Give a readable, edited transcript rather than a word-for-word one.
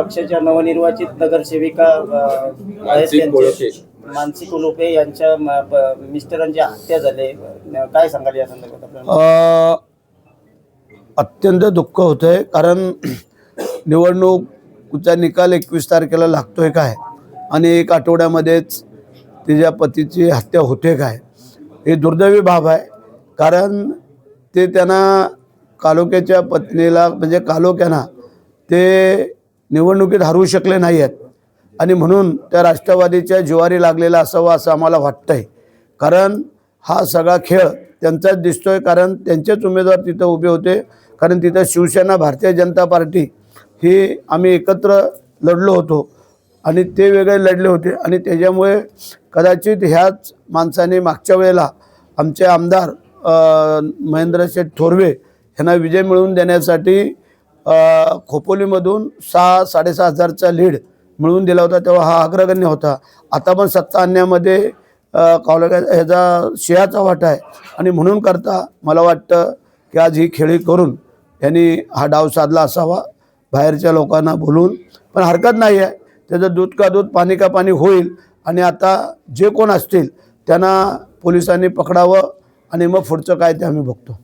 पक्षाच्या नवनिर्वाचित नगरसेविका आहेत त्यांचे मानसी कुलुपे यांच्या मिस्टरांची हत्या झाली, काय सांगाल या संदर्भात आपल्याला? अत्यंत दुःख होतंय, कारण निवडणूकचा निकाल 21 तारखेला लागतोय काय आणि 1 आठवड्यामध्येच तिच्या पतीची हत्या होते काय, हे दुर्दैवी बाब आहे. कारण ते त्यांना कालोख्याच्या पत्नीला म्हणजे कालोख्याना ते निवडणुकीत हरवू शकले नाही आहेत आणि म्हणून त्या राष्ट्रवादीच्या जिवारी लागलेला असावा असं आम्हाला वाटतंय. कारण हा सगळा खेळ त्यांचाच दिसतोय, कारण त्यांचेच उमेदवार तिथं उभे होते. कारण तिथं शिवसेना, भारतीय जनता पार्टी ही आम्ही एकत्र लढलो होतो आणि ते वेगळे लढले होते आणि त्याच्यामुळे कदाचित ह्याच माणसाने मागच्या वेळेला आमचे आमदार महेंद्र शेठ थोरवे यांना विजय मिळवून देण्यासाठी खोपोलीमधून 6-6.5 हजारचा लीड मिळवून दिला होता, तेव्हा हा अग्रगण्य होता. आता पण सत्ता आणण्यामध्ये ह्याचा सिंहाचा वाटा आहे आणि म्हणून करता मला वाटतं की आज ही खेळी करून यांनी हा डाव साधला असावा बाहेरच्या लोकांना बोलून. पण हरकत नाही आहे, त्याचं दूध का दूध पाणी का पाणी होईल आणि आता जे कोण असतील त्यांना पोलिसांनी पकडावं आणि मग पुढचं काय ते आम्ही बघतो.